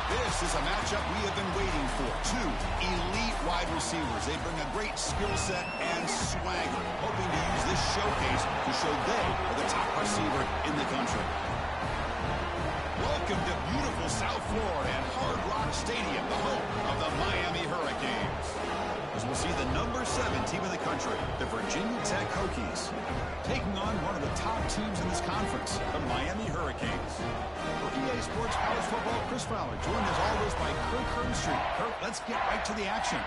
This is a matchup we have been waiting for. Two elite wide receivers. They bring a great skill set and swagger, hoping to use this showcase to show they are the top receiver in the country. Welcome to beautiful South Florida and Hard Rock Stadium, the home of the Miami Hurricanes. As we'll see the number 7 team in the country, the Virginia Tech Hokies, taking on one of the top teams in this conference, the Miami Hurricanes. For EA Sports College Football, Chris Fowler, joined as always by Kirk Herbstreit. Kirk, let's get right to the action.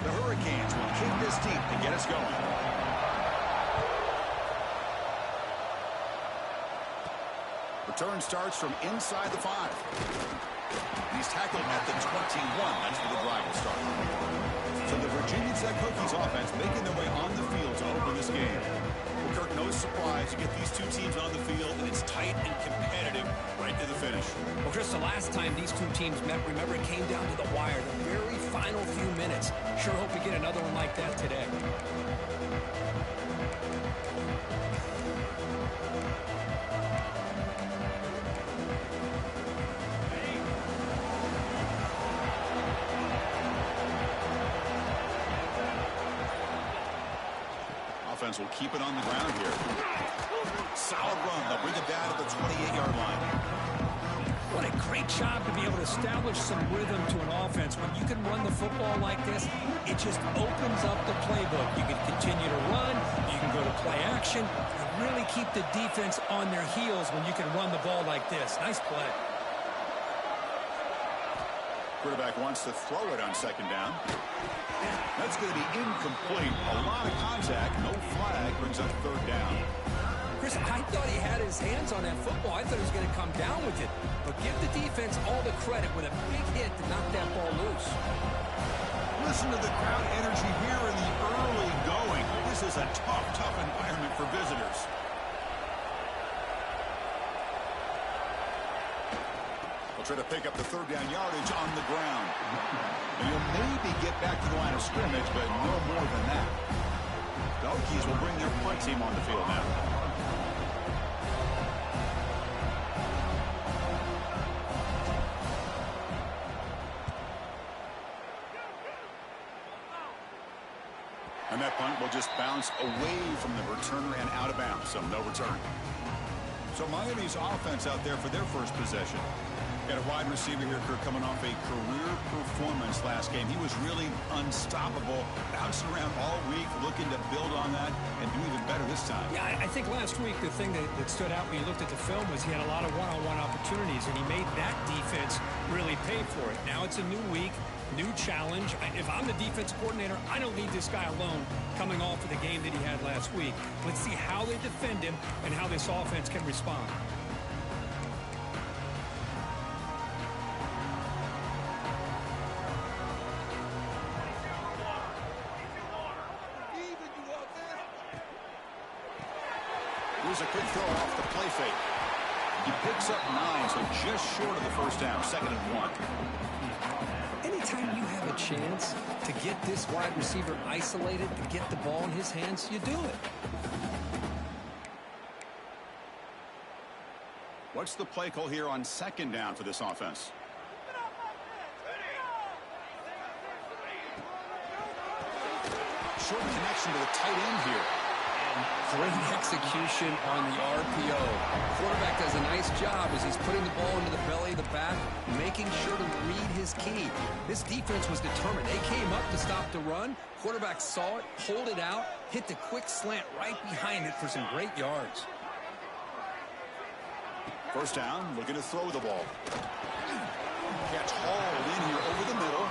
The Hurricanes will kick this deep to get us going. Return starts from inside the 5. He's tackled at the 21. That's where the drive will start. So the Virginia Tech Hokies offense making their way on the field to open this game. Well, Kirk, no surprise. You get these two teams on the field, and it's tight and competitive right to the finish. Well, Chris, the last time these two teams met, remember, it came down to the wire, the very final few minutes. Sure hope we get another one like that today. Offense will keep it on the ground here. Solid run. They'll bring it down to the 28-yard line. What a great job to be able to establish some rhythm to an offense. When you can run the football like this, it just opens up the playbook. You can continue to run. You can go to play action. And really keep the defense on their heels when you can run the ball like this. Nice play. Quarterback wants to throw it on second down. That's going to be incomplete. A lot of contact. No flag. Brings up third down. Chris, I thought he had his hands on that football. I thought he was going to come down with it. But give the defense all the credit with a big hit to knock that ball loose. Listen to the crowd energy here in the early going. This is a tough environment for visitors. Try to pick up the third down yardage on the ground. And you'll maybe get back to the line of scrimmage, but no more than that. The Hokies will bring their punt team on the field now. And that punt will just bounce away from the returner and out of bounds, so no return. So Miami's offense out there for their first possession. Got a wide receiver here, Kirk, coming off a career performance last game. He was really unstoppable, bouncing around all week, looking to build on that and do even better this time. Yeah, I think last week the thing that stood out when you looked at the film was he had a lot of one-on-one opportunities, and he made that defense really pay for it. Now it's a new week, new challenge. If I'm the defense coordinator, I don't leave this guy alone coming off of the game that he had last week. Let's see how they defend him and how this offense can respond. Here's a quick throw off the play fake. He picks up 9, so just short of the first down, 2nd and 1. Anytime you have a chance to get this wide receiver isolated, to get the ball in his hands, you do it. What's the play call here on 2nd down for this offense? Short connection to the tight end here. Great execution on the RPO. Quarterback does a nice job as he's putting the ball into the belly of the back, making sure to read his key. This defense was determined. They came up to stop the run. Quarterback saw it, pulled it out, hit the quick slant right behind it for some great yards. First down, looking to throw the ball. Catch hauled in here over the middle.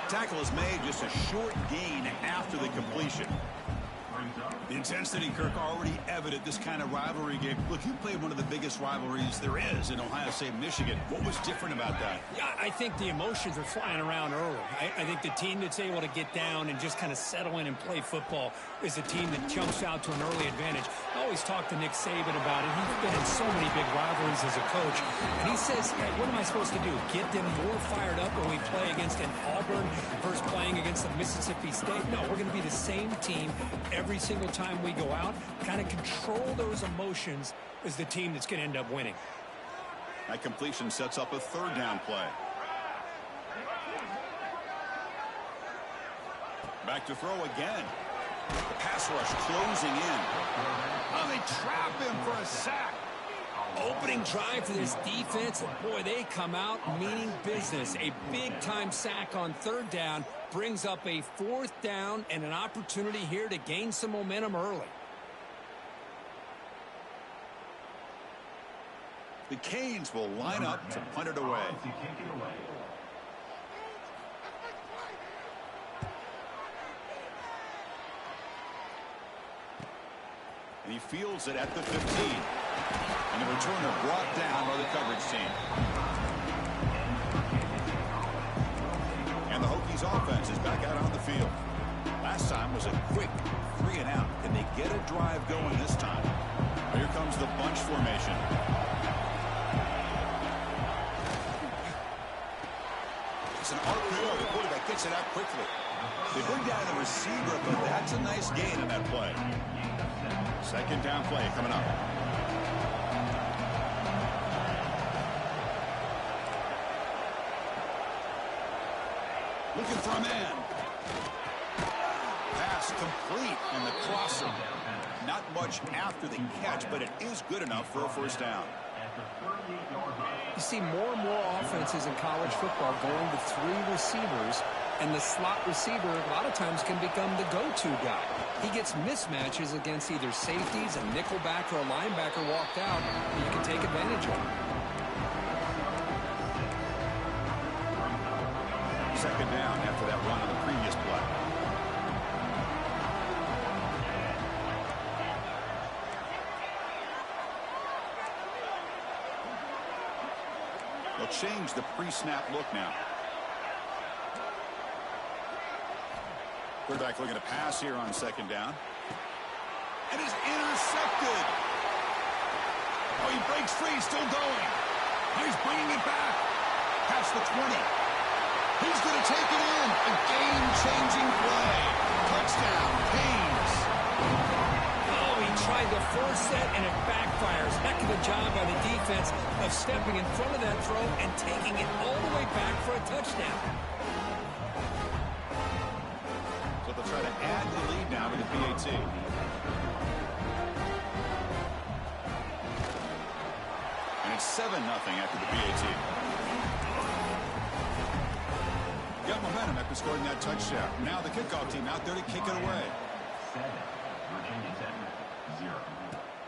Tackle is made, just a short gain after the completion. The intensity, Kirk, already evident this kind of rivalry game. Look, you played one of the biggest rivalries there is in Ohio State, Michigan. What was different about that? Yeah, I think the emotions are flying around early. I think the team that's able to get down and just kind of settle in and play football is a team that jumps out to an early advantage. I always talk to Nick Saban about it. He's been in so many big rivalries as a coach. And he says, hey, what am I supposed to do? Get them more fired up when we play against an Auburn versus playing against a Mississippi State? No, we're going to be the same team every every single time we go out. Kind of control those emotions is the team that's going to end up winning. That completion sets up a third down play. Back to throw again. The pass rush closing in. Oh, they trap him for a sack. Opening drive for this defense, and boy, they come out meaning business. A big-time sack on third down brings up a fourth down and an opportunity here to gain some momentum early. The Canes will line up to punt it away. And he fields it at the 15. And the returner brought down by the coverage team. And the Hokies offense is back out on the field. Last time was a quick 3 and out. Can they get a drive going this time? Here comes the bunch formation. It's an RPO. The quarterback gets it out quickly. They bring down the receiver, but that's a nice gain in that play. Second down play coming up. Looking for a man. Pass complete, and the crosser. Not much after the catch, but it is good enough for a first down. You see more and more offenses in college football going to 3 receivers, and the slot receiver a lot of times can become the go-to guy. He gets mismatches against either safeties, a nickelback, or a linebacker walked out that you can take advantage of. Second down after that run on the previous play. They'll change the pre-snap look now. Quarterback looking to pass here on second down. And is intercepted. Oh, he breaks free, still going. He's bringing it back. Past the 20. He's going to take it in. A game-changing play. Touchdown, Canes. Oh, he tried to force that, and it backfires. Heck of a job by the defense of stepping in front of that throw and taking it all the way back for a touchdown. So they'll try to add the lead now to the PAT. And it's 7-0 after the PAT. Got momentum after scoring that touchdown. Now the kickoff team out there to kick it away.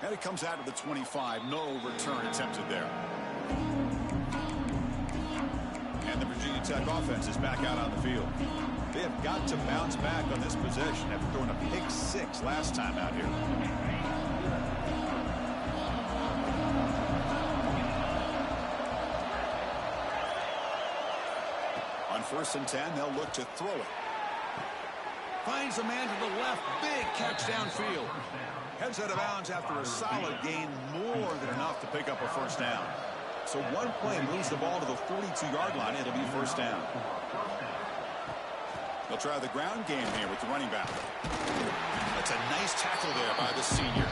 And it comes out of the 25. No return attempted there. And the Virginia Tech offense is back out on the field. They have got to bounce back on this possession after throwing a pick 6 last time out here. On 1st and 10, they'll look to throw it. Finds a man to the left. Big catch downfield. Heads out of bounds after a solid gain, more than enough to pick up a first down. So one play moves the ball to the 42-yard line. It'll be first down. They'll try the ground game here with the running back. That's a nice tackle there by the senior.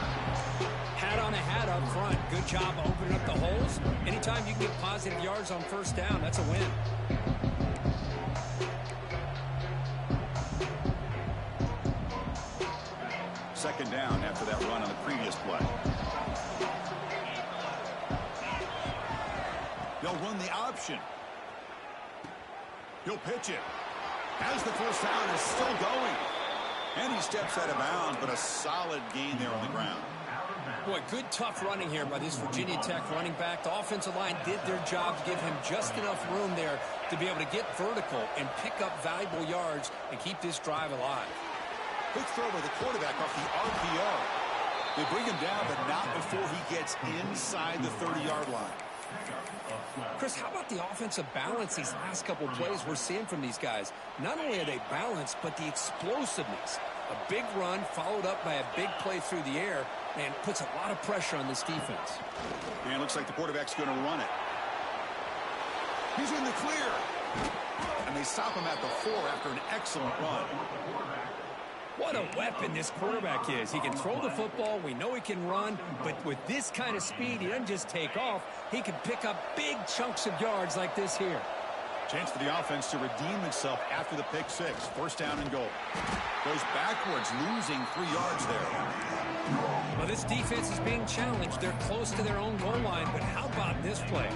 Hat on a hat up front. Good job opening up the holes. Anytime you can get positive yards on first down, that's a win. Second down after that run on the previous play. They'll run the option. He'll pitch it. As the first down is still going. And he steps out of bounds, but a solid gain there on the ground. Boy, good tough running here by this Virginia Tech running back. The offensive line did their job to give him just enough room there to be able to get vertical and pick up valuable yards and keep this drive alive. Quick throw by the quarterback off the RPO. They bring him down, but not before he gets inside the 30-yard line. Chris, how about the offensive balance these last couple plays we're seeing from these guys? Not only are they balanced, but the explosiveness. A big run followed up by a big play through the air, and puts a lot of pressure on this defense. And it looks like the quarterback's going to run it. He's in the clear. And they stop him at the 4 after an excellent run. What a weapon this quarterback is. He can throw the football. We know he can run. But with this kind of speed, he doesn't just take off. He can pick up big chunks of yards like this here. Chance for the offense to redeem itself after the pick six. First down and goal. Goes backwards, losing 3 yards there. Well, this defense is being challenged. They're close to their own goal line. But how about this play?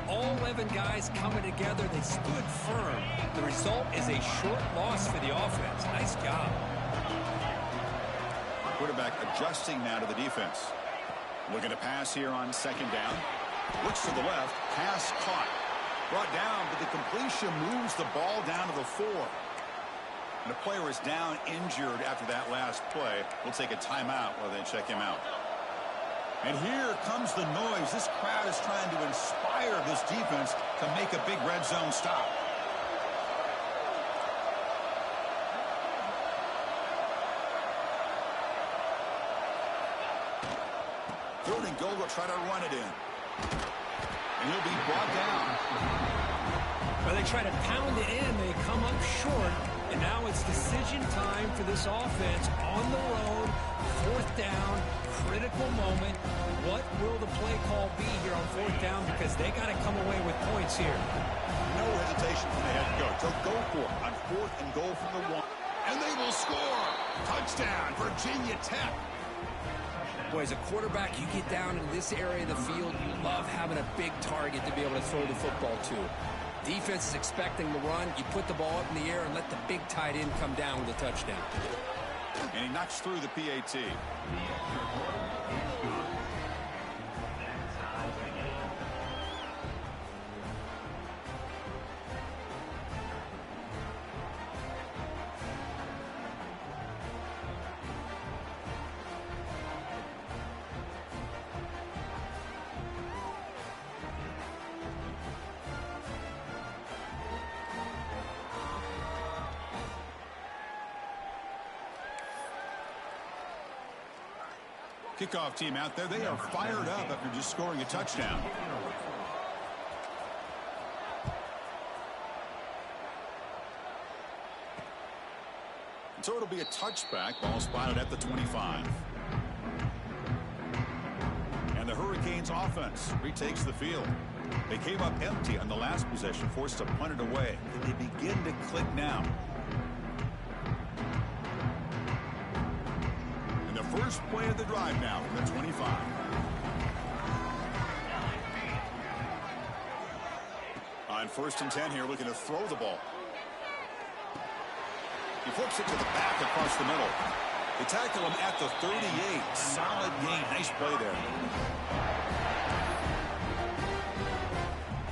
All 11 guys coming together. They stood firm. The result is a short loss for the offense. Nice job. Quarterback adjusting now to the defense. Looking to pass here on second down. Looks to the left. Pass caught. Brought down, but the completion moves the ball down to the 4. And the player is down injured after that last play. We'll take a timeout while they check him out. And here comes the noise. This crowd is trying to inspire this defense to make a big red zone stop. Third and goal, they'll try to run it in. And he'll be brought down. Well, they try to pound it in. They come up short. And now it's decision time for this offense on the road. Fourth down, critical moment. What will the play call be here on fourth down? Because they got to come away with points here. No hesitation from the head coach. They'll go for it on fourth and goal from the 1. And they will score. Touchdown, Virginia Tech. Boy, as a quarterback, you get down in this area of the field, you love having a big target to be able to throw the football to. Defense is expecting the run. You put the ball up in the air and let the big tight end come down with a touchdown. And he knocks through the PAT. Kickoff team out there. They are fired up after just scoring a touchdown. So it'll be a touchback. Ball spotted at the 25. And the Hurricanes offense retakes the field. They came up empty on the last possession, forced to punt it away. And they begin to click now. First play of the drive now from the 25. On first and 10 here, looking to throw the ball. He flips it to the back across the middle. They tackle him at the 38. Solid gain. Nice play there.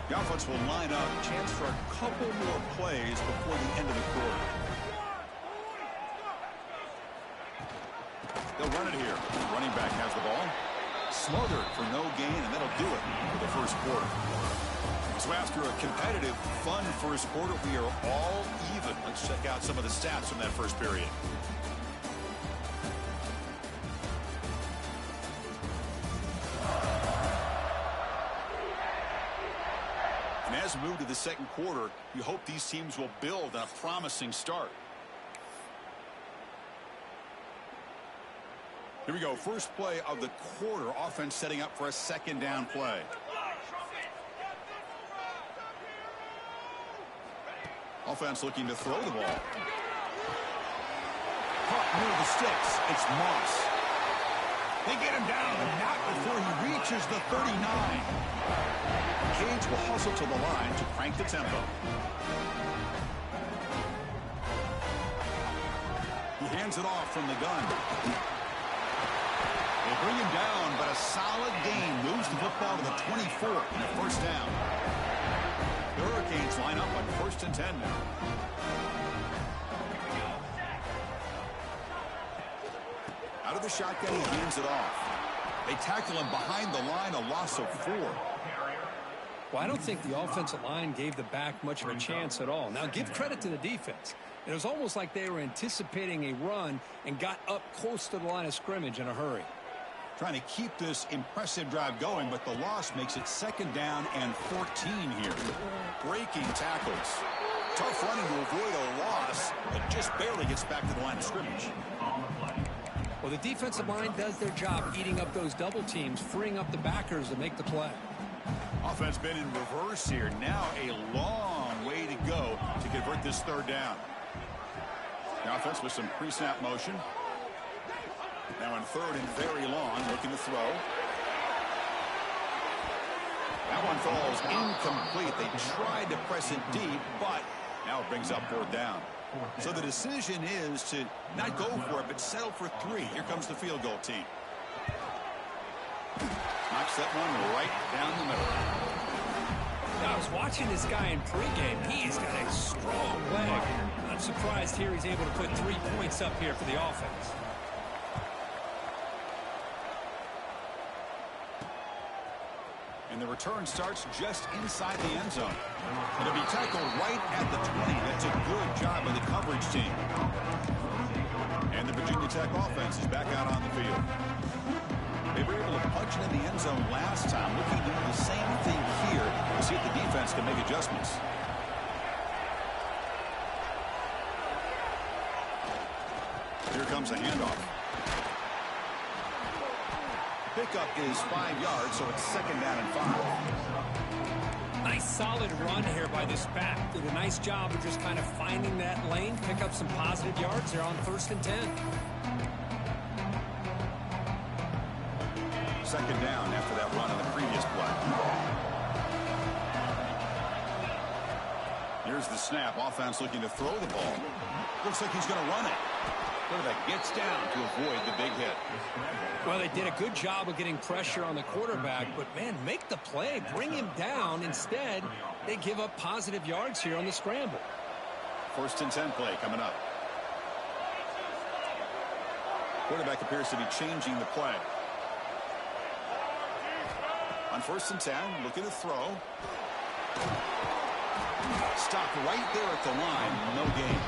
The offense will line up. Chance for a couple more plays before the end of the quarter. They'll run it here. The running back has the ball. Smothered for no gain, and that'll do it for the first quarter. So after a competitive, fun first quarter, we are all even. Let's check out some of the stats from that first period. And as we move to the second quarter, you hope these teams will build on a promising start. Here we go. First play of the quarter. Offense setting up for a second down play. Offense looking to throw the ball. Caught near the sticks. It's Moss. They get him down, and not before he reaches the 39. Canes will hustle to the line to crank the tempo. He hands it off from the gun. They bring him down, but a solid gain moves the football to the 24 and a first down. The Hurricanes line up on first and 10 now. Out of the shotgun, he hands it off. They tackle him behind the line, a loss of 4. Well, I don't think the offensive line gave the back much of a chance at all. Now, give credit to the defense. It was almost like they were anticipating a run and got up close to the line of scrimmage in a hurry. Trying to keep this impressive drive going, but the loss makes it second down and 14 here. Breaking tackles. Tough running to avoid a loss, but just barely gets back to the line of scrimmage. Well, the defensive line does their job eating up those double teams, freeing up the backers to make the play. Offense been in reverse here. Now a long way to go to convert this third down. The offense with some pre-snap motion. Now in third and very long, looking to throw. That one falls incomplete. They tried to press it deep, but now it brings up fourth down. So the decision is to not go for it, but settle for 3. Here comes the field goal team. Knocks that one right down the middle. Now, I was watching this guy in pregame. He's got a strong leg. I'm surprised here he's able to put 3 points up here for the offense. And the return starts just inside the end zone. It'll be tackled right at the 20. That's a good job by the coverage team. And the Virginia Tech offense is back out on the field. They were able to punch it in the end zone last time. Looking to do the same thing here to see if the defense can make adjustments. Here comes a handoff. Pickup is 5 yards, so it's 2nd down and 5. Nice solid run here by this back. Did a nice job of just kind of finding that lane, pick up some positive yards there on 1st and 10. 2nd down after that run on the previous play. Here's the snap. Offense looking to throw the ball. Looks like he's going to run it. Quarterback gets down to avoid the big hit. Well, they did a good job of getting pressure on the quarterback, but, man, make the play. Bring him down. Instead, they give up positive yards here on the scramble. 1st and 10 play coming up. Quarterback appears to be changing the play. On 1st and 10, looking to throw. Stopped right there at the line. No gain.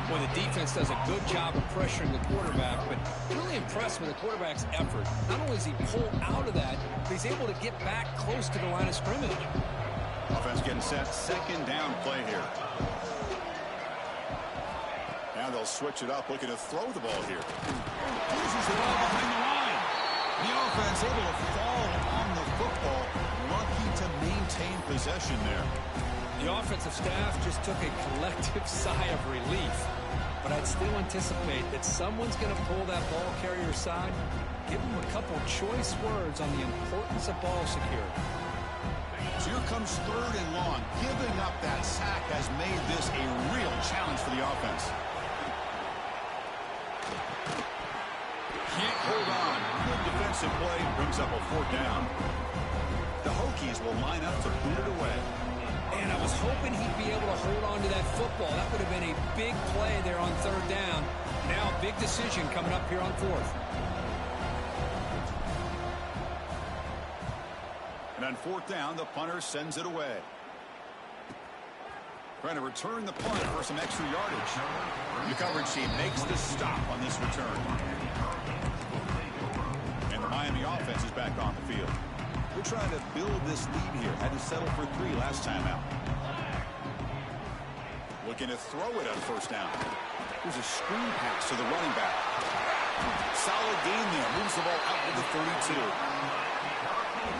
Well, the defense does a good job of pressuring the quarterback, but really impressed with the quarterback's effort. Not only does he pull out of that, but he's able to get back close to the line of scrimmage. Offense getting set. 2nd down play here. Now they'll switch it up, looking to throw the ball here. Loses the ball behind the line. The offense able to fall on the football. Lucky to maintain possession there. The offensive staff just took a collective sigh of relief. But I'd still anticipate that someone's going to pull that ball carrier aside, give him a couple choice words on the importance of ball security. So here comes 3rd and long. Giving up that sack has made this a real challenge for the offense. Can't hold on. Good defensive play brings up a 4th down. The Hokies will line up to boot it away. And I was hoping he'd be able to hold on to that football. That would have been a big play there on 3rd down. Now a big decision coming up here on 4th. And on 4th down, the punter sends it away. Trying to return the punt for some extra yardage. The coverage team makes the stop on this return. And the Miami offense is back on the field. We're trying to build this lead here. Had to settle for 3 last time out. Looking to throw it on 1st down. There's a screen pass to the running back. Solid gain there. Moves the ball out to the 32.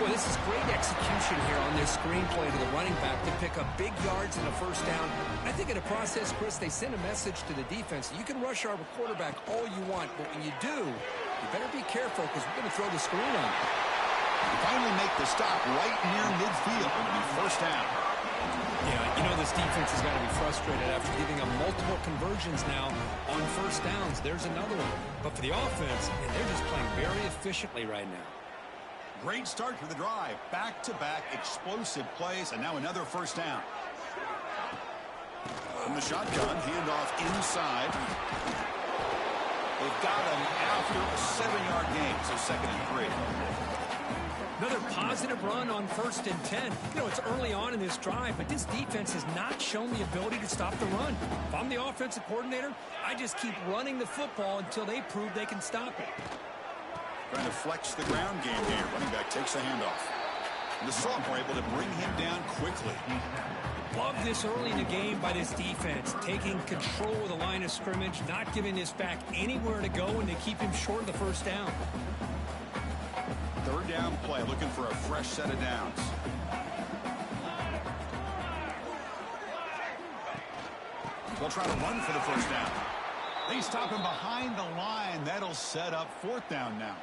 Boy, this is great execution here on this screen play to the running back to pick up big yards in the 1st down. I think in the process, Chris, they send a message to the defense. You can rush our quarterback all you want, but when you do, you better be careful because we're going to throw the screen on you. Finally make the stop right near midfield. It'll be 1st down. Yeah, you know this defense has got to be frustrated after giving them multiple conversions now on 1st downs. There's another one. But for the offense, and they're just playing very efficiently right now. Great start to the drive. Back-to-back explosive plays, and now another 1st down. From the shotgun, handoff inside. They've got him after a 7-yard gain, so 2nd and 3. Another positive run on 1st and 10. You know, it's early on in this drive, but this defense has not shown the ability to stop the run. If I'm the offensive coordinator, I just keep running the football until they prove they can stop it. Trying to flex the ground game here. Running back takes the handoff. The Salt were able to bring him down quickly. Love this early in the game by this defense, taking control of the line of scrimmage, not giving this back anywhere to go, and they keep him short of the first down. Third down play, looking for a fresh set of downs. They'll try to run for the first down. They stop him behind the line. That'll set up fourth down now.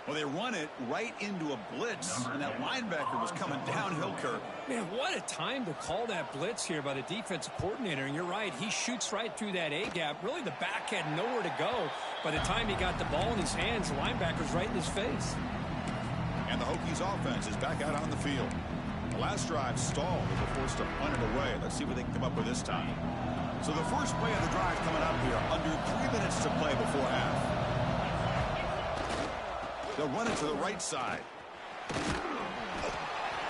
Well, they run it right into a blitz, and that linebacker was coming downhill, Kurt. Man, what a time to call that blitz here by the defensive coordinator. And you're right, he shoots right through that A-gap. Really, the back had nowhere to go. By the time he got the ball in his hands, the linebacker's right in his face. And the Hokies offense is back out on the field. The last drive stalled. They were forced to punt it away. Let's see what they can come up with this time. So the first play of the drive coming up here, under 3 minutes to play before half. They'll run it to the right side.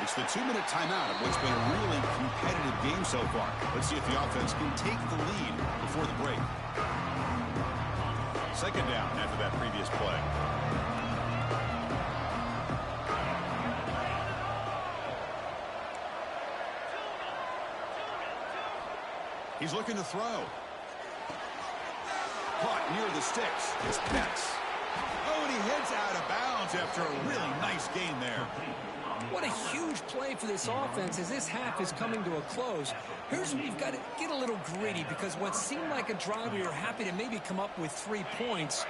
It's the 2-minute timeout of what's been a really competitive game so far. Let's see if the offense can take the lead before the break. Second down after that previous play. He's looking to throw. Caught near the sticks. It's Betts. Oh, and he heads out of bounds after a really nice gain there. What a huge play for this offense as this half is coming to a close. Here's where you've got to get a little gritty, because what seemed like a drive where you're happy to maybe come up with 3 points,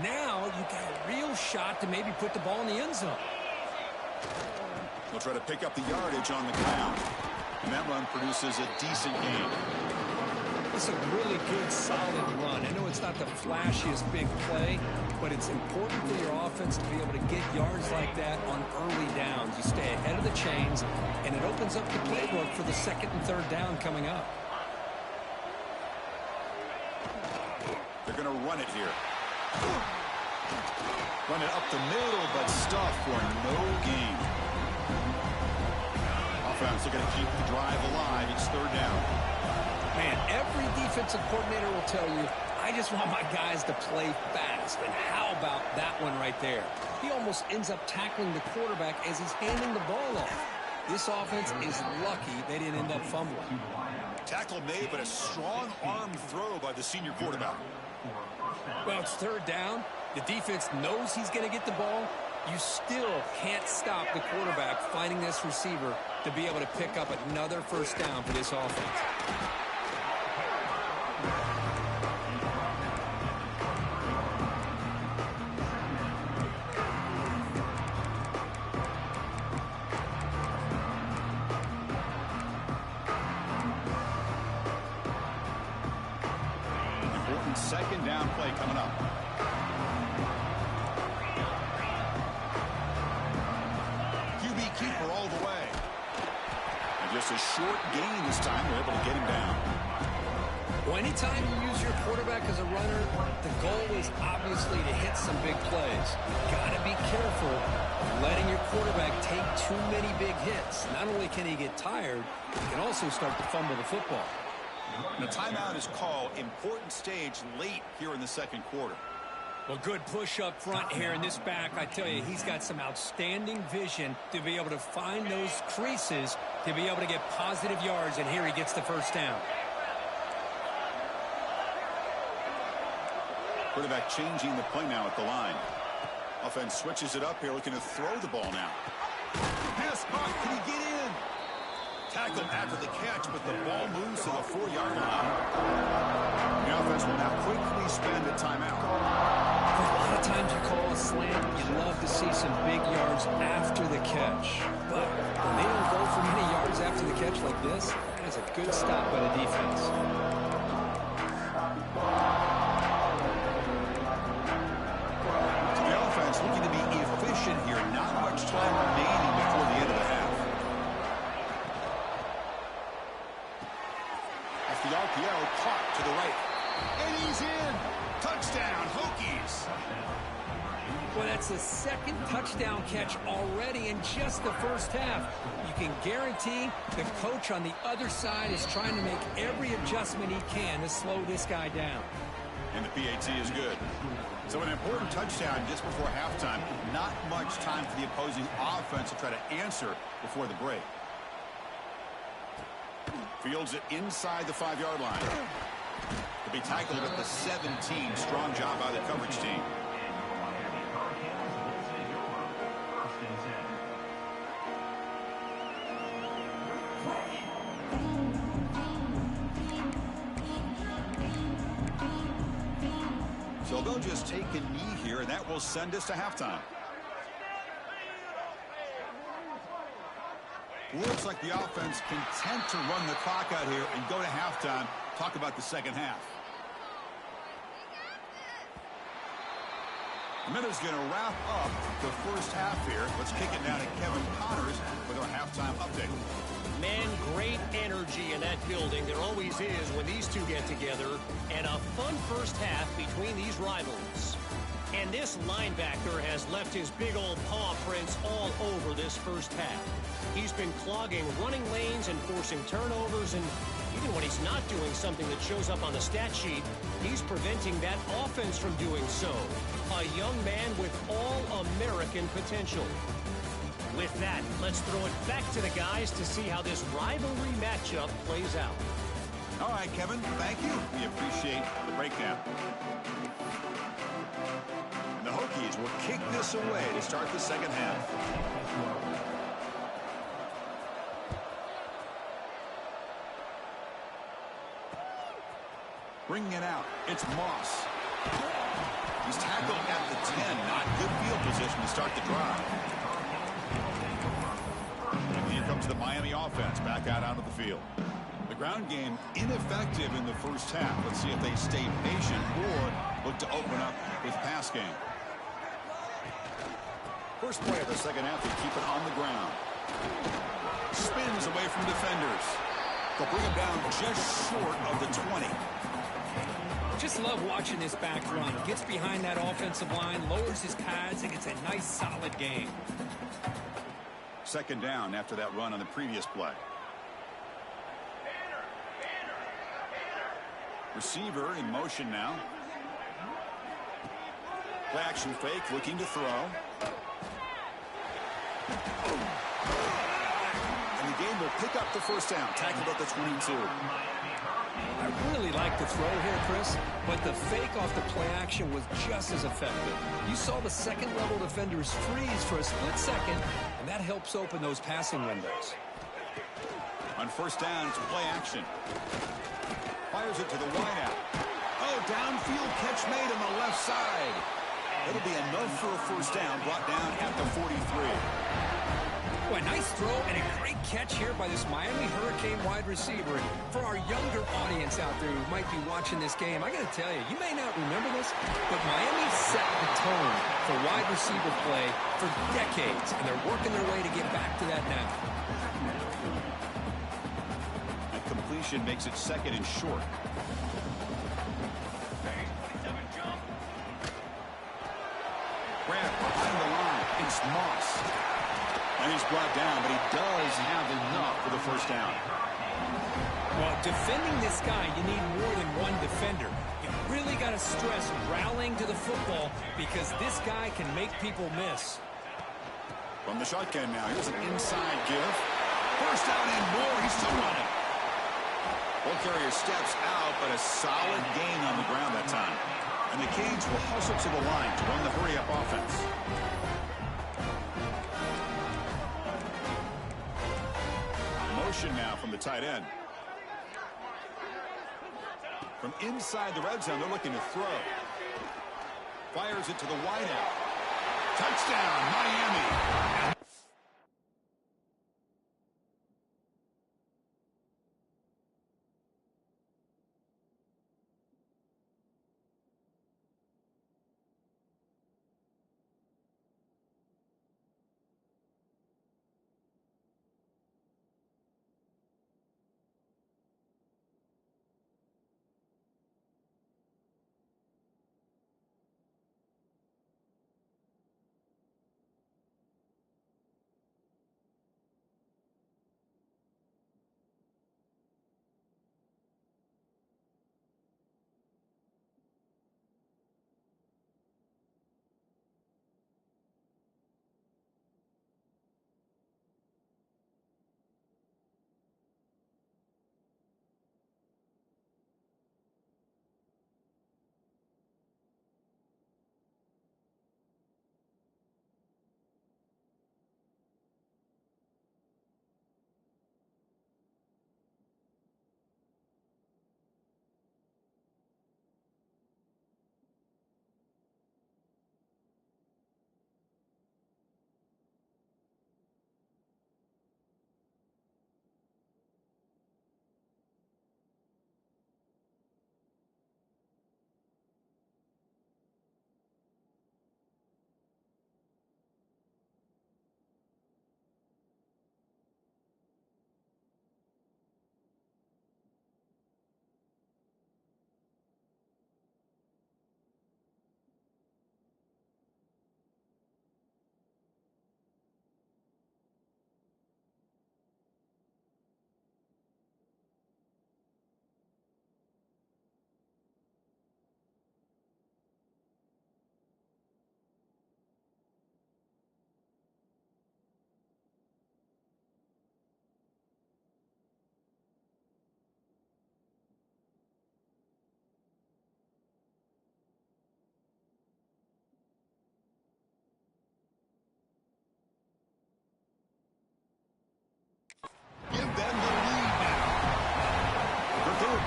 now you've got a real shot to maybe put the ball in the end zone. They'll try to pick up the yardage on the ground. And that run produces a decent gain. It's a really good, solid run. I know it's not the flashiest big play, but it's important for your offense to be able to get yards like that on early downs. You stay ahead of the chains, and it opens up the playbook for the second and third down coming up. They're going to run it here. Run it up the middle, but stuff for no gain. Offense looking to keep the drive alive. It's third down. Man, every defensive coordinator will tell you, I just want my guys to play fast. And how about that one right there? He almost ends up tackling the quarterback as he's handing the ball off. This offense is lucky they didn't end up fumbling. Tackle made, but a strong arm throw by the senior quarterback. Well, it's third down. The defense knows he's going to get the ball. You still can't stop the quarterback finding this receiver to be able to pick up another first down for this offense. Important second down play coming up. Keeper all the way. And just a short gain this time. They're able to get him down. Well, anytime you use your quarterback as a runner, the goal is obviously to hit some big plays. You've got to be careful of letting your quarterback take too many big hits. Not only can he get tired, he can also start to fumble the football. The timeout is called. Important stage late here in the second quarter. Well, good push up front here in this back. I tell you, he's got some outstanding vision to be able to find those creases to be able to get positive yards, and here he gets the first down. Quarterback changing the play now at the line. Offense switches it up here, looking to throw the ball now. Pass caught. Can he get in? Tackled after the catch, but the ball moves to the 4-yard line. The offense will now quickly spend a timeout. A lot of times you call a slant, you love to see some big yards after the catch. But when they don't go for many yards after the catch like this, that is a good stop by the defense. So the offense looking to be efficient here. Not much time remaining before the end of the half. After the RPO, caught to the right. And he's in. Touchdown, Hokies. Well, that's the second touchdown catch already in just the first half. You can guarantee the coach on the other side is trying to make every adjustment he can to slow this guy down. And the PAT is good. So an important touchdown just before halftime. Not much time for the opposing offense to try to answer before the break. Fields it inside the 5-yard line. To be tackled at the 17. Strong job by the coverage team. So they'll just take a knee here, and that will send us to halftime. Looks like the offense content to run the clock out here and go to halftime. Talk about the second half. The minute's going to wrap up the first half here. Let's kick it down to Kevin Connors with our halftime update. Man, great energy in that building. There always is when these two get together. And a fun first half between these rivals. And this linebacker has left his big old paw prints all over this first half. He's been clogging running lanes and forcing turnovers, and even when he's not doing something that shows up on the stat sheet, he's preventing that offense from doing so. A young man with all-American potential. With that, let's throw it back to the guys to see how this rivalry matchup plays out. All right, Kevin, thank you. We appreciate the breakdown. And the Hokies will kick this away to start the second half. Bringing it out, it's Moss. He's tackled at the 10. Not good field position to start the drive. And here comes the Miami offense back out onto the field. The ground game ineffective in the first half. Let's see if they stay patient or look to open up with pass game. First play of the second half, they keep it on the ground. Spins away from defenders. They'll bring him down just short of the 20. Just love watching this back run. Gets behind that offensive line, lowers his pads, and gets a nice solid gain. Second down after that run on the previous play. Receiver in motion now. Play action fake, looking to throw. And the game will pick up the first down. Tackled at the 22. I really like the throw here, Chris, but the fake off the play action was just as effective. You saw the second-level defenders freeze for a split second, and that helps open those passing windows. On first down, it's play action. Fires it to the wideout. Oh, downfield catch made on the left side. It'll be enough for a first down, brought down at the 43. Boy, nice throw and a great catch here by this Miami Hurricane wide receiver. And for our younger audience out there who might be watching this game, I got to tell you, you may not remember this, but Miami set the tone for wide receiver play for decades, and they're working their way to get back to that now. That completion makes it second and short. Grant behind the line. It's Moss. And he's brought down, but he does have enough for the first down. Well, defending this guy, you need more than one defender. You really got to stress rallying to the football because this guy can make people miss. From the shotgun now, here's an inside give. First down and more. He's still running. Ball carrier steps out, but a solid gain on the ground that time. And the Canes will hustle to the line to run the hurry-up offense. Motion now from the tight end. From inside the red zone, they're looking to throw. Fires it to the wideout. Touchdown, Miami.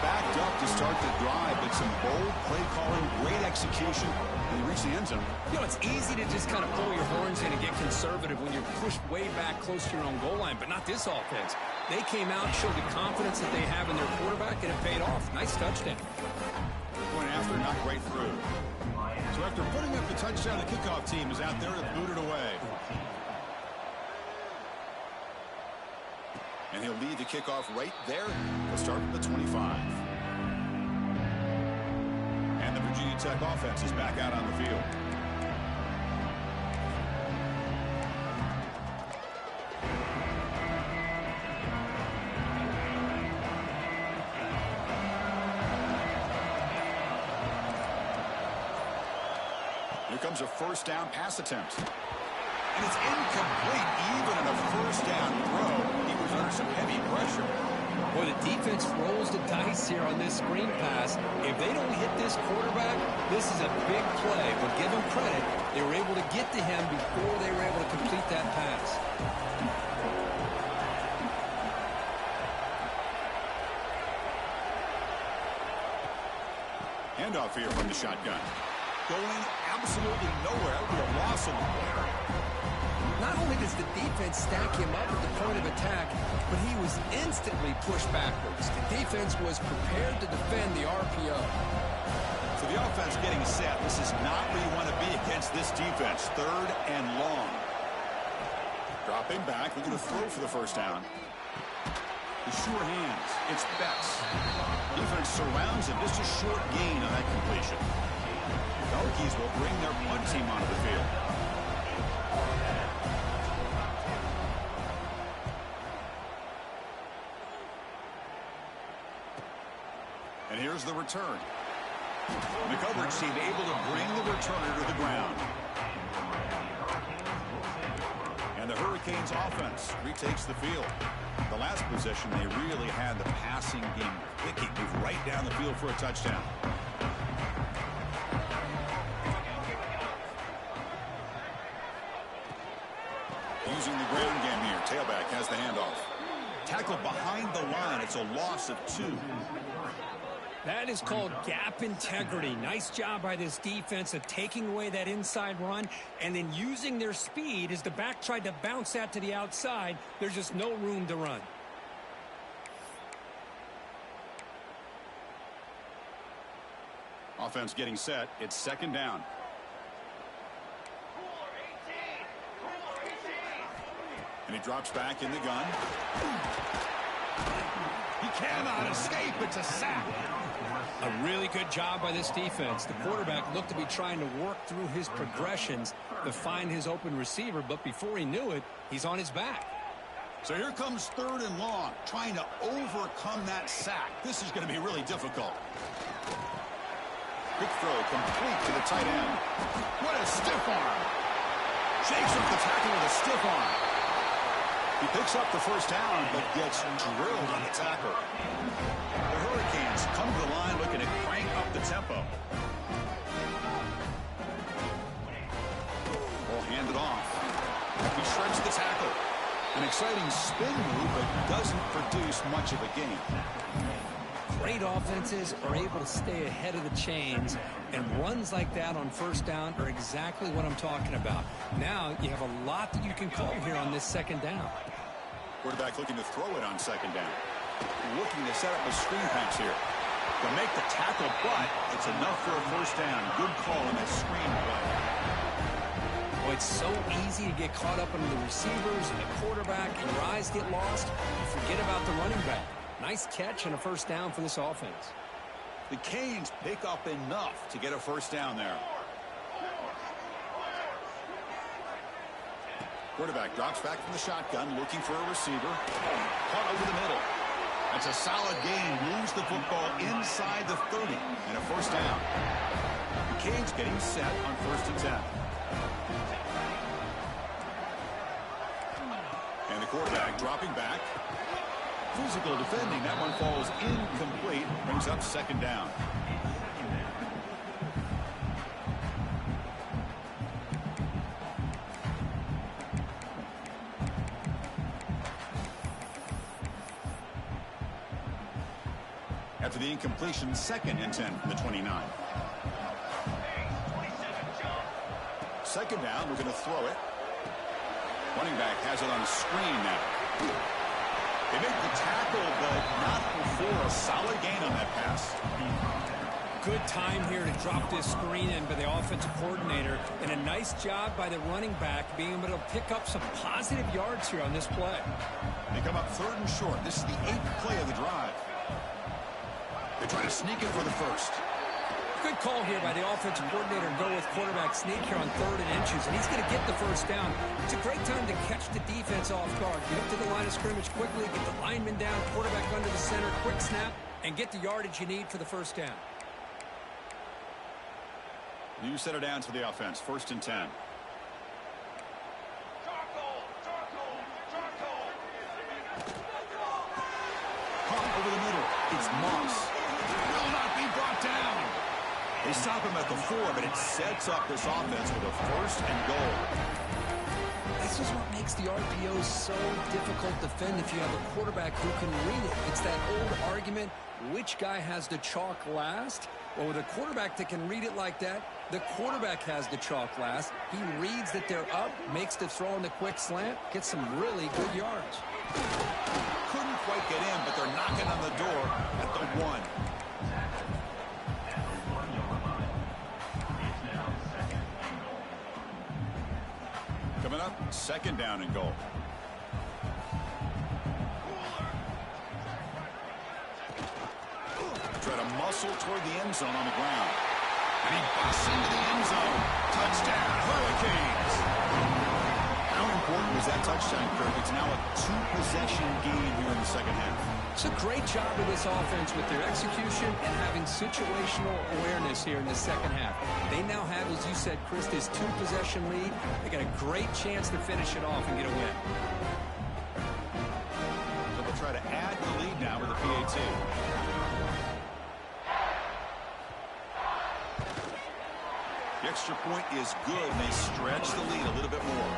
backed up to start the drive, but some bold play calling, great execution, and they reach the end zone. You know, it's easy to just kind of pull your horns in and get conservative when you're pushed way back close to your own goal line, but not this offense. They came out, showed the confidence that they have in their quarterback, and it paid off. Nice touchdown. Going after, knocked right through. So after putting up the touchdown, the kickoff team is out there to boot it away. And he'll lead the kickoff right there. He'll start at the 25. And the Virginia Tech offense is back out on the field. Here comes a first down pass attempt. And it's incomplete, even on a first down throw. He was under some heavy pressure. Boy, the defense rolls the dice here on this screen pass. If they don't hit this quarterback, this is a big play. But give them credit, they were able to get to him before they were able to complete that pass. Handoff here from the shotgun. Going absolutely nowhere. It'll be a loss on the player. Not only does the defense stack him up at the point of attack, but he was instantly pushed backwards. The defense was prepared to defend the RPO. So the offense getting set. This is not where you want to be against this defense. Third and long. Dropping back, looking to throw for the first down. The sure hands. It's Betts. Defense surrounds him. Just a short gain on that completion. The Hokies will bring their punt team onto the field. And here's the return. The coverage team able to bring the returner to the ground. And the Hurricanes offense retakes the field. The last possession, they really had the passing game clicking. Moved right down the field for a touchdown. Using the ground game here. Tailback has the handoff. Tackle behind the line. It's a loss of 2. That is called gap integrity. Nice job by this defense of taking away that inside run and then using their speed as the back tried to bounce that to the outside. There's just no room to run. Offense getting set. It's second down. And he drops back in the gun. He cannot escape. It's a sack. A really good job by this defense. The quarterback looked to be trying to work through his progressions to find his open receiver, but before he knew it, he's on his back. So here comes third and long, trying to overcome that sack. This is going to be really difficult. Quick throw complete to the tight end. What a stiff arm. Shakes up the tackle with a stiff arm. He picks up the first down, but gets drilled on the tackle. The Hurricanes come to the line looking to crank up the tempo. Ball handed off. He shreds the tackle. An exciting spin move, but doesn't produce much of a gain. Great offenses are able to stay ahead of the chains, and runs like that on first down are exactly what I'm talking about. Now you have a lot that you can call here on this second down. Quarterback looking to throw it on second down. Looking to set up a screen pass here. To make the tackle, but it's enough for a first down. Good call on that screen play. Well, it's so easy to get caught up into the receivers and the quarterback, and your eyes get lost. You forget about the running back. Nice catch and a first down for this offense. The Canes pick up enough to get a first down there. Quarterback drops back from the shotgun, looking for a receiver. Caught over the middle. That's a solid gain. Moves the football inside the 30 and a first down. The Canes getting set on first and 10. And the quarterback dropping back. Physical defending. That one falls incomplete. Brings up second down. At After the incompletion, 2nd and 10 from the 29. Second down, we're going to throw it. Running back has it on the screen now. They make the tackle, but not before a solid gain on that pass. Good time here to drop this screen in by the offensive coordinator, and a nice job by the running back being able to pick up some positive yards here on this play. They come up 3rd and short. This is the 8th play of the drive. They try to sneak it for the first. Good call here by the offensive coordinator to go with quarterback sneak here on 3rd and inches, and he's going to get the first down. It's a great time to catch the defense off guard. Get up to the line of scrimmage quickly, get the lineman down, quarterback under the center, quick snap, and get the yardage you need for the first down. New set of downs for the offense. 1st and 10. Caught over the middle. It's Moss. Will not be brought down. They stop him at the 4, but it sets up this offense with a 1st and goal. This is what makes the RPOs so difficult to defend if you have a quarterback who can read it. It's that old argument, which guy has the chalk last? Well, with a quarterback that can read it like that, the quarterback has the chalk last. He reads that they're up, makes the throw in the quick slant, gets some really good yards. Couldn't quite get in, but they're knocking on the door at the 1. Coming up, 2nd down and goal. Try to muscle toward the end zone on the ground. And he busts into the end zone. Touchdown, Hurricanes. How important was that touchdown, Kirk? It's now a 2-possession game here in the second half. It's a great job of this offense with their execution and having situational awareness here in the second half. They now have, as you said, Chris, this 2-possession lead. They got a great chance to finish it off and get a win. So they'll try to add the lead now with the PAT. The extra point is good, and they stretch the lead a little bit more.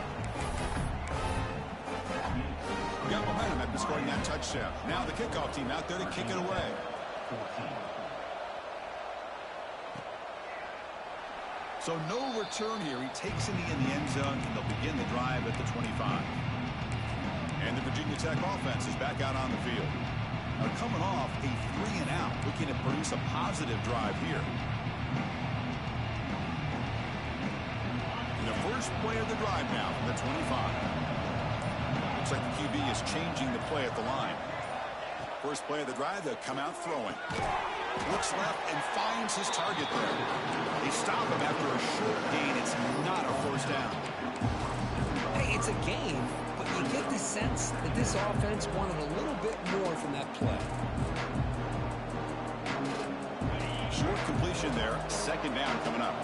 Got momentum after scoring that touchdown. Now the kickoff team out there to kick it away. So no return here. He takes it in the end zone, and they'll begin the drive at the 25. And the Virginia Tech offense is back out on the field. Now coming off a 3-and-out, looking to produce a positive drive here. The first play of the drive now from the 25. Looks like the QB is changing the play at the line. First play of the drive, they'll come out throwing. Looks left and finds his target there. They stop him after a short gain. It's not a first down. Hey, it's a gain, but you get the sense that this offense wanted a little bit more from that play. Short completion there. 2nd down coming up.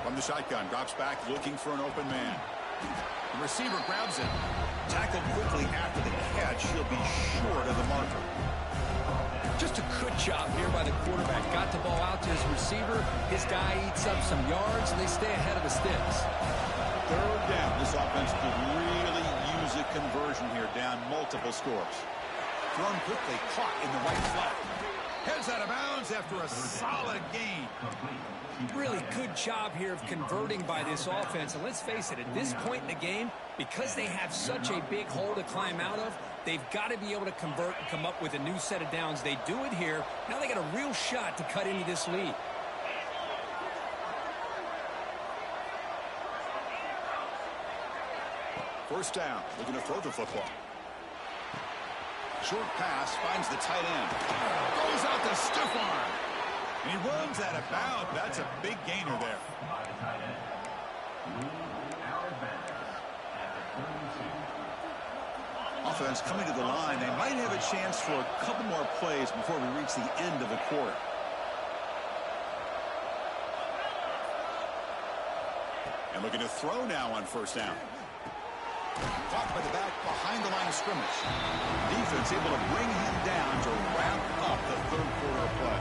From the shotgun, drops back looking for an open man. The receiver grabs it. Tackled quickly after the catch. He'll be short of the marker. Just a good job here by the quarterback. Got the ball out to his receiver. His guy eats up some yards, and they stay ahead of the sticks. 3rd down. This offense could really use a conversion here, down multiple scores. Thrown quickly, caught in the right flat. Heads out of bounds after a solid gain. Really good job here of converting by this offense. And let's face it, at this point in the game, because they have such a big hole to climb out of, they've got to be able to convert and come up with a new set of downs. They do it here. Now they got a real shot to cut into this lead. First down, looking to throw the football. Short pass, finds the tight end. Goes out the stiff arm. And he runs out of bounds. That's a big gainer there. Offense coming to the line. They might have a chance for a couple more plays before we reach the end of the quarter. And looking to throw now on first down. Caught by the back behind the line of scrimmage. Defense able to bring him down to wrap up the 3rd quarter of play.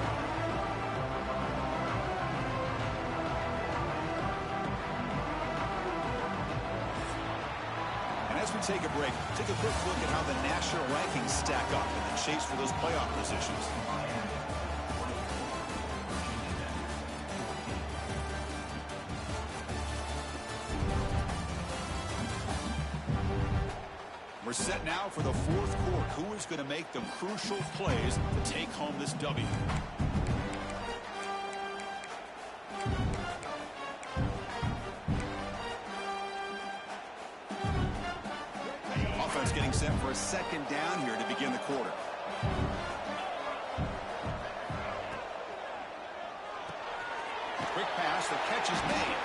And as we take a break, take a quick look at how the national rankings stack up in the chase for those playoff positions. We're set now for the fourth quarter. Who is going to make the crucial plays to take home this W? Offense getting set for a second down here to begin the quarter. Quick pass, the catch is made.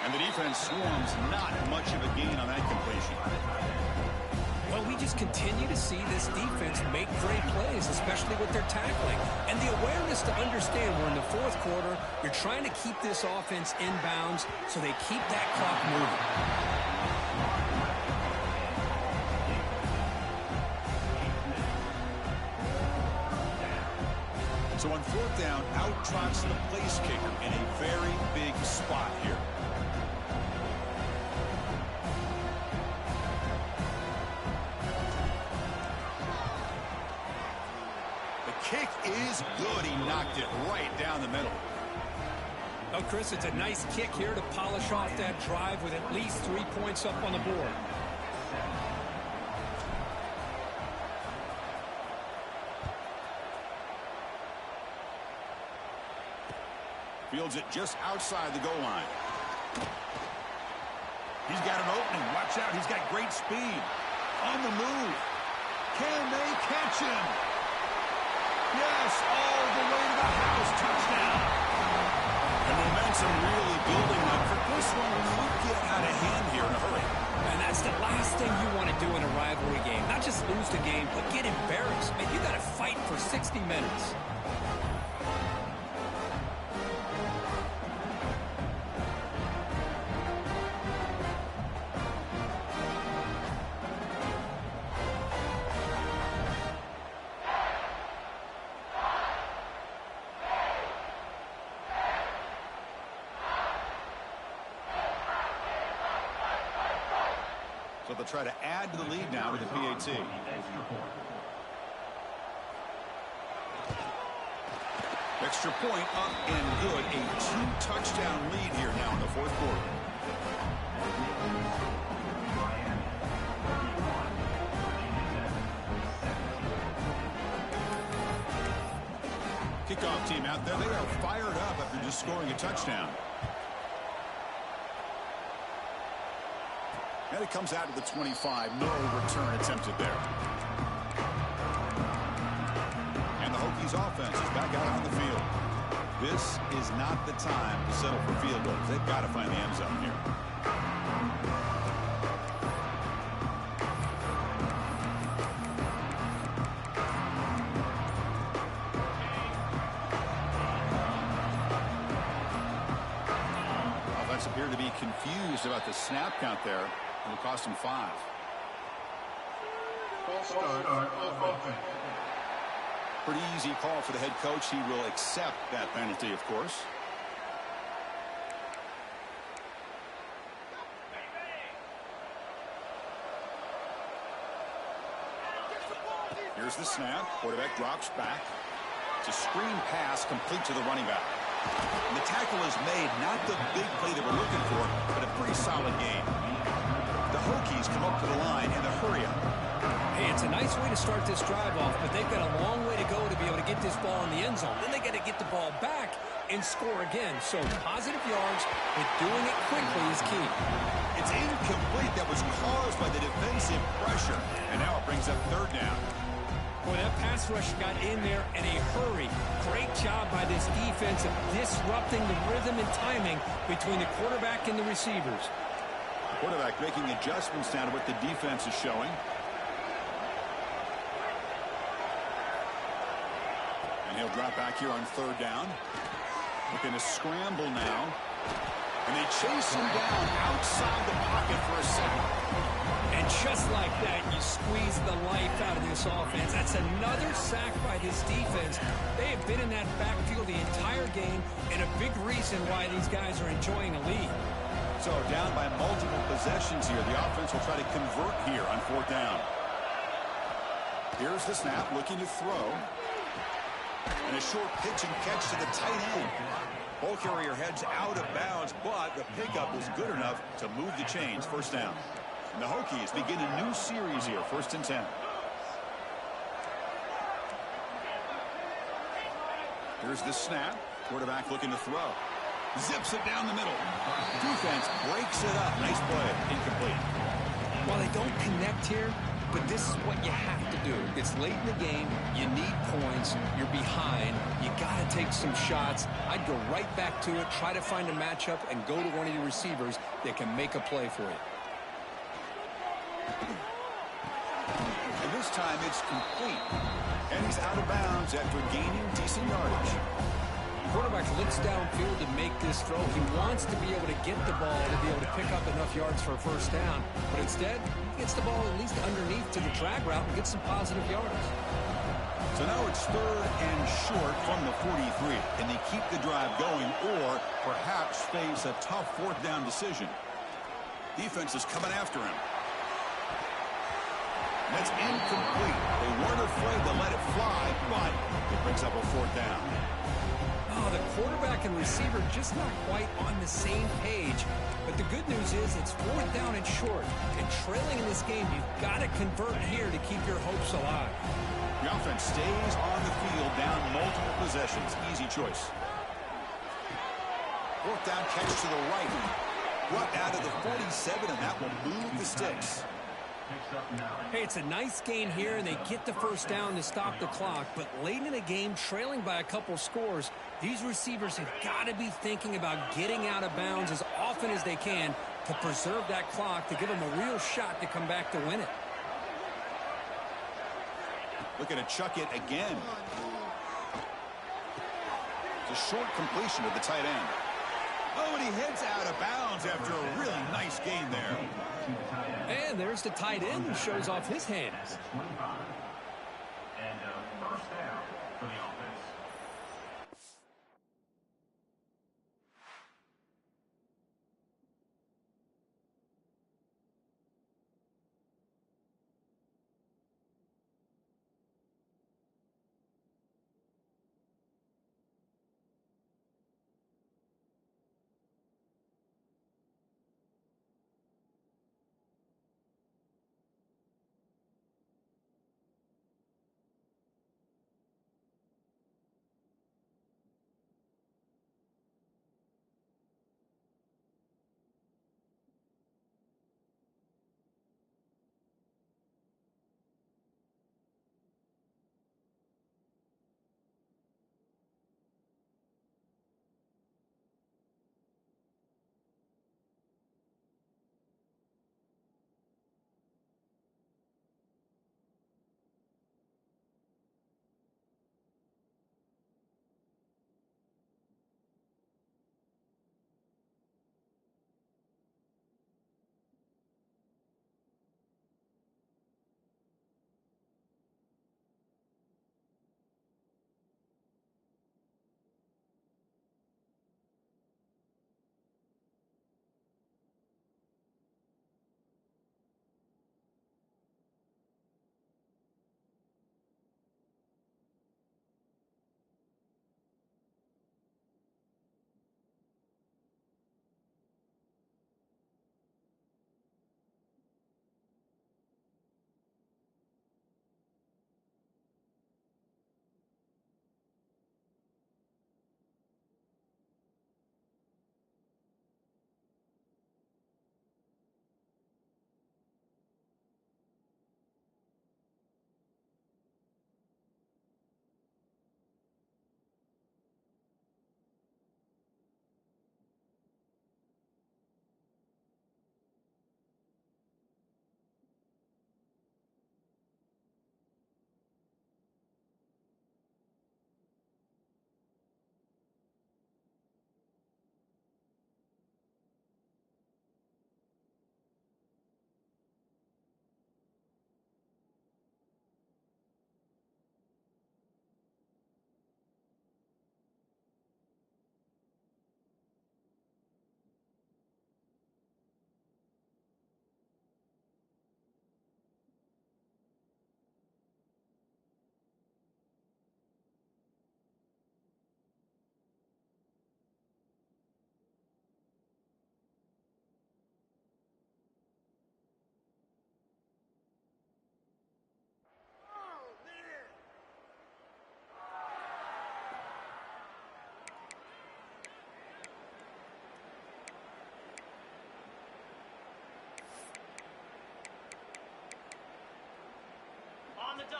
And the defense swarms, not much of a gain on that completion. Well, we just continue to see this defense make great plays, especially with their tackling. And the awareness to understand we're in the fourth quarter, you're trying to keep this offense in bounds so they keep that clock moving. So on fourth down, out trots the place kicker in a very big spot here. Kick is good. He knocked it right down the middle. Oh, Chris, it's a nice kick here to polish off that drive with at least 3 points up on the board. Fields it just outside the goal line. He's got an opening. Watch out. He's got great speed. On the move. Can they catch him? Yes, all the way to the house. Touchdown. And momentum really building up for this one. Could get out of hand here in a hurry. And that's the last thing you want to do in a rivalry game. Not just lose the game, but get embarrassed. Man, you got to fight for 60 minutes. So they'll try to add to the lead now with the PAT. Extra point up and good. A 2-touchdown lead here now in the fourth quarter. Kickoff team out there. They are fired up after just scoring a touchdown. And it comes out to the 25. No return attempted there. And the Hokies offense is back out on the field. This is not the time to settle for field goals. They've got to find the end zone here. Offense appeared to be confused about the snap count there. It'll cost him 5. Pretty easy call for the head coach. He will accept that penalty, of course. Here's the snap. Quarterback drops back. It's a screen pass complete to the running back. And the tackle is made. Not the big play that we're looking for, but a pretty solid game. The Hokies come up to the line in a hurry up. Hey, it's a nice way to start this drive off, but they've got a long way to go to be able to get this ball in the end zone. Then they got to get the ball back and score again. So positive yards, but doing it quickly is key. It's incomplete. That was caused by the defensive pressure. And now it brings up third down. Boy, that pass rush got in there in a hurry. Great job by this defense of disrupting the rhythm and timing between the quarterback and the receivers. Quarterback making adjustments down to what the defense is showing. And he'll drop back here on third down. Looking to scramble now. And they chase him down outside the pocket for a second. And just like that, you squeeze the life out of this offense. That's another sack by this defense. They have been in that backfield the entire game, and a big reason why these guys are enjoying a lead. So down by multiple possessions here. The offense will try to convert here on 4th down. Here's the snap, looking to throw. And a short pitch and catch to the tight end. Ball carrier heads out of bounds, but the pickup was good enough to move the chains. 1st down. And the Hokies begin a new series here. 1st and 10. Here's the snap. Quarterback looking to throw. Zips it down the middle. Defense breaks it up. Nice play. Incomplete. Well, they don't connect here, but this is what you have to do. It's late in the game. You need points. You're behind. You got to take some shots. I'd go right back to it, try to find a matchup, and go to one of your receivers that can make a play for you. And this time it's complete. And he's out of bounds after gaining decent yardage. Quarterback looks downfield to make this throw. He wants to be able to get the ball to be able to pick up enough yards for a 1st down. But instead, he gets the ball at least underneath to the drag route and gets some positive yards. So now it's 3rd and short from the 43. Can they keep the drive going or perhaps face a tough 4th down decision? Defense is coming after him. That's incomplete. They weren't afraid to let it fly, but it brings up a 4th down. Oh, the quarterback and receiver just not quite on the same page. But the good news is it's 4th down and short. And trailing in this game, you've got to convert here to keep your hopes alive. The offense stays on the field down multiple possessions. Easy choice. 4th down catch to the right. Brought down to the 47, and that will move the sticks. Hey, it's a nice gain here, and they get the 1st down to stop the clock. But late in the game, trailing by a couple scores, these receivers have got to be thinking about getting out of bounds as often as they can to preserve that clock, to give them a real shot to come back to win it. Looking to chuck it again. It's a short completion to the tight end. Oh, and he heads out of bounds after a really nice gain there. And there's the tight end who shows off his hands. And 1st down for the offense.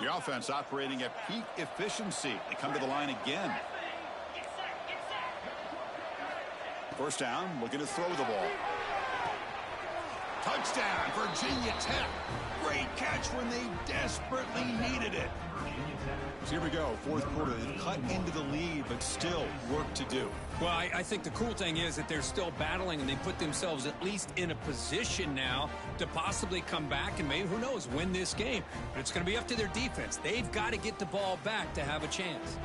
The offense operating at peak efficiency. They come to the line again. First down, looking to throw the ball. Touchdown, Virginia Tech. Great catch when they desperately needed it. So here we go, fourth quarter. They've cut into the lead, but still work to do. Well, I think the cool thing is that they're still battling, and they put themselves at least in a position now to possibly come back and maybe, who knows, win this game. But it's going to be up to their defense. They've got to get the ball back to have a chance.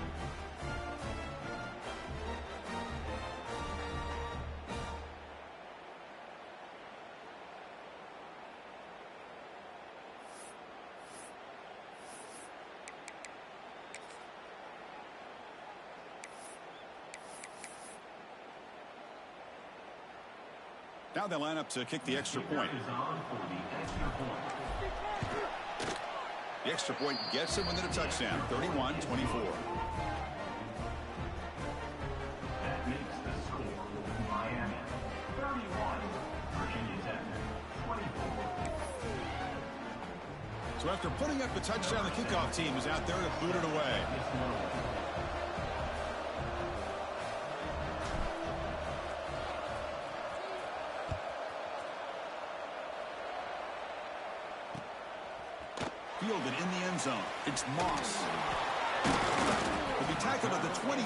Now they line up to kick the extra point. The extra point gets him within a touchdown, 31-24. That makes the score Miami 31, Virginia Tech 24. So after putting up a touchdown, the kickoff team is out there to boot it away. Fielded in the end zone. It's Moss. He'll be tackled at the 21.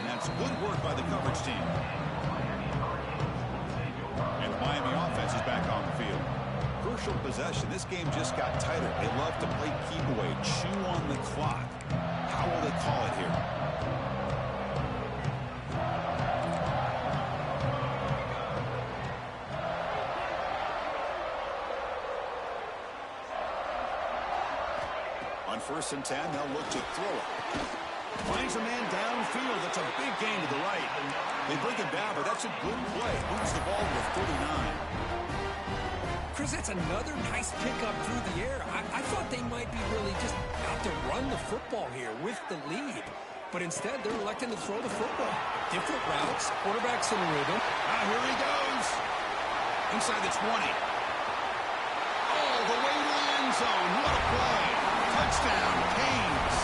That's good work by the coverage team. And the Miami offense is back on the field. Crucial possession. This game just got tighter. They love to play keep away, chew on the clock. How will they call it here? On 1st and 10, they'll look to throw it. Finds a man downfield. That's a big gain to the right. They bring him down, but that's a good play. Moves the ball to the 39. Chris, that's another nice pickup through the air. I thought they might be really just out to run the football here with the lead. But instead, they're electing to throw the football. Different routes, quarterback's in rhythm. Here he goes. Inside the 20. All the way to the end zone. What a play. Touchdown, Canes.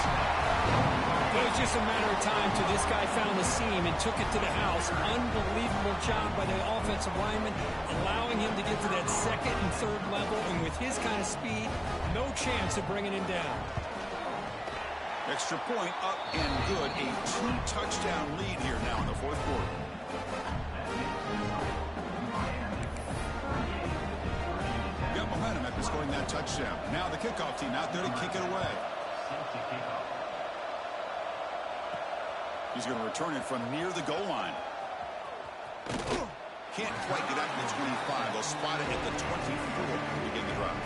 It was just a matter of time till this guy found the seam and took it to the house. Unbelievable job by the offensive lineman, allowing him to get to that second and third level. And with his kind of speed, no chance of bringing him down. Extra point up and good. A 2-touchdown lead here now in the fourth quarter. Got momentum after scoring that touchdown. Now the kickoff team out there to kick it away. He's going to return it from near the goal line. Can't quite get out to the 25. They'll spot it at the 24 to begin the drive.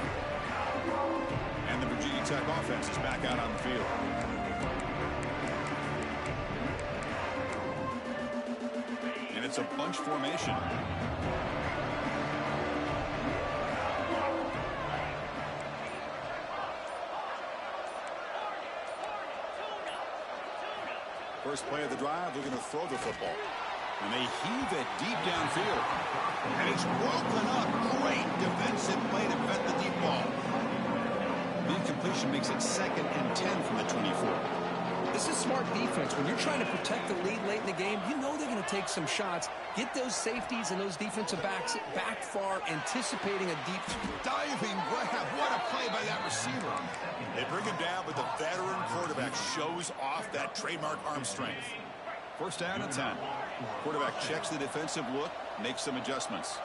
And the Virginia Tech offense is back out on the field. And it's a bunch formation. First play of the drive, they're going to throw the football. And they heave it deep downfield. And it's broken up. Great defensive play to prevent the deep ball. The incompletion makes it 2nd and 10 from the 24. This is smart defense. When you're trying to protect the lead late in the game, you know they're going to take some shots. Get those safeties and those defensive backs back far, anticipating a deep diving grab. What a play by that receiver. They bring him down, but the veteran quarterback shows off that trademark arm strength. First down and 10. Quarterback checks the defensive look, makes some adjustments.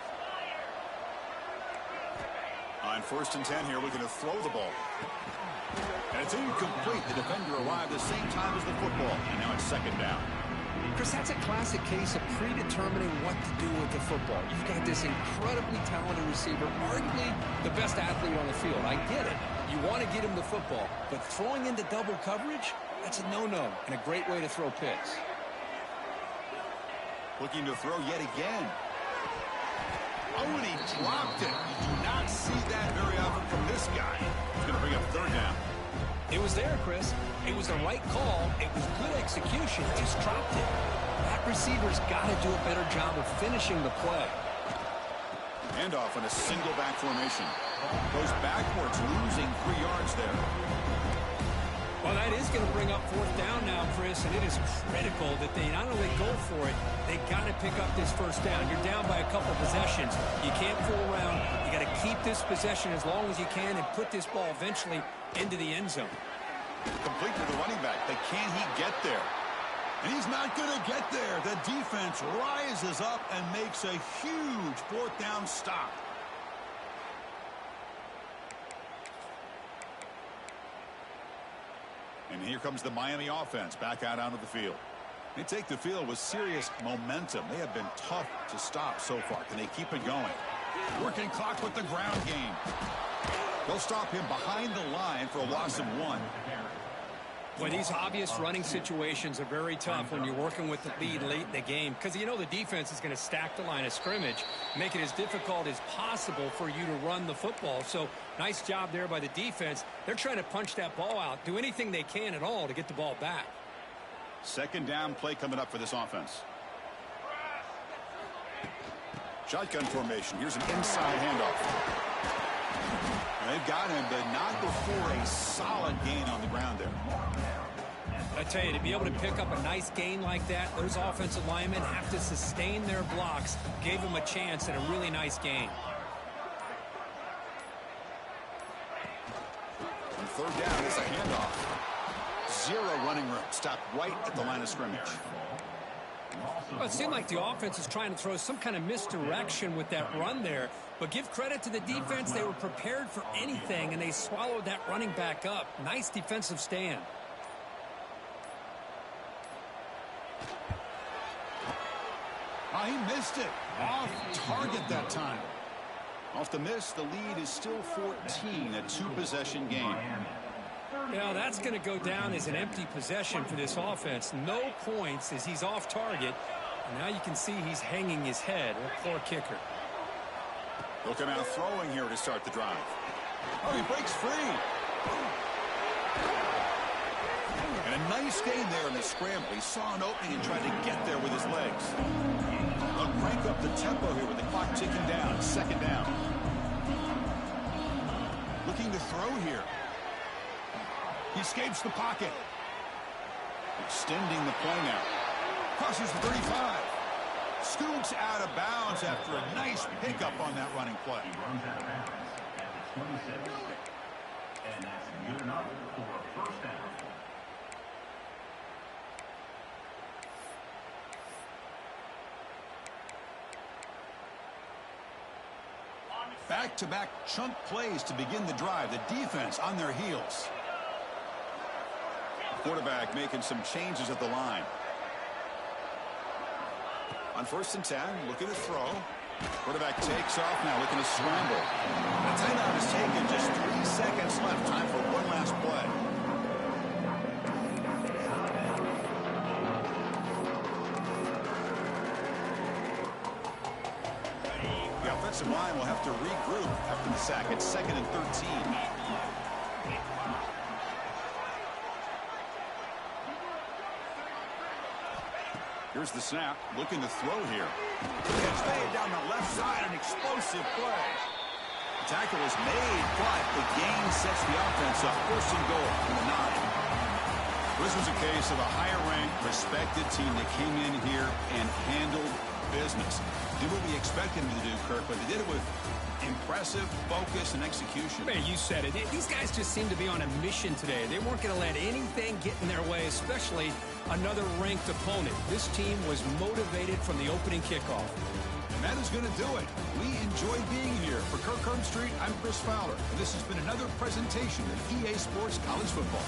On 1st and 10 here, looking to throw the ball. And it's incomplete. The defender arrived the same time as the football, and now it's 2nd down. Chris, that's a classic case of predetermining what to do with the football. You've got this incredibly talented receiver, arguably the best athlete on the field. I get it. You want to get him the football, but throwing into double coverage, that's a no-no and a great way to throw picks. Looking to throw yet again. Oh, and he dropped it. You do not see that very often from this guy. He's going to bring up 3rd down. It was there, Chris. It was the right call. It was good execution. Just dropped it. That receiver's got to do a better job of finishing the play. Handoff in a single back formation. Goes backwards, losing 3 yards there. Well, that is going to bring up fourth down now, Chris, and it is critical that they not only go for it, they got to pick up this first down. You're down by a couple possessions. You can't fool around. You got to keep this possession as long as you can and put this ball eventually into the end zone. Complete to the running back, but can he get there? And he's not going to get there. The defense rises up and makes a huge fourth down stop. And here comes the Miami offense back out onto the field. They take the field with serious momentum. They have been tough to stop so far. Can they keep it going? Working clock with the ground game. They'll stop him behind the line for a loss of 1. Well, these obvious running situations are very tough when you're working with the lead late in the game because you know the defense is going to stack the line of scrimmage, make it as difficult as possible for you to run the football. So nice job there by the defense. They're trying to punch that ball out, do anything they can at all to get the ball back. Second down play coming up for this offense. Shotgun formation. Here's an inside handoff. They've got him, but not before a solid gain on the ground there. I tell you, to be able to pick up a nice gain like that, those offensive linemen have to sustain their blocks. Gave him a chance at a really nice gain. And third down is a handoff. 0 running room. Stopped right at the line of scrimmage. Well, it seemed like the offense is trying to throw some kind of misdirection with that run there. But give credit to the defense. They were prepared for anything, and they swallowed that running back up. Nice defensive stand. Oh, he missed it. Off target that time. Off the miss, the lead is still 14, a 2-possession game. Yeah, that's going to go down as an empty possession for this offense. No points as he's off target. And now you can see he's hanging his head. A poor kicker. They'll come out throwing here to start the drive. Oh, he breaks free. And a nice gain there in the scramble. He saw an opening and tried to get there with his legs. They'll crank up the tempo here with the clock ticking down. Second down. Looking to throw here. He escapes the pocket. Extending the play now. Crosses the 35. Scoots out of bounds after a nice pickup on that running play. He runs out of bounds at the 27. And that's good enough for a first down. Back-to-back chunk plays to begin the drive. The defense on their heels. Quarterback making some changes at the line. On 1st and 10, looking to throw. Quarterback takes off now, looking to scramble. The timeout is taken, just 3 seconds left. Time for one last play. The offensive line will have to regroup after the sack. It's 2nd and 13. Here's the snap, looking to throw here. Gets made down the left side, an explosive play. The tackle is made, but the gain sets the offense up. 1st and goal from the 9. This was a case of a higher-ranked, respected team that came in here and handled business. Did what we expected them to do, Kirk, but they did it with impressive focus and execution. Man, you said it. These guys just seem to be on a mission today. They weren't going to let anything get in their way, especially another ranked opponent. This team was motivated from the opening kickoff. And that is going to do it. We enjoyed being here. For Kirk Street, I'm Chris Fowler, and this has been another presentation of EA Sports College Football.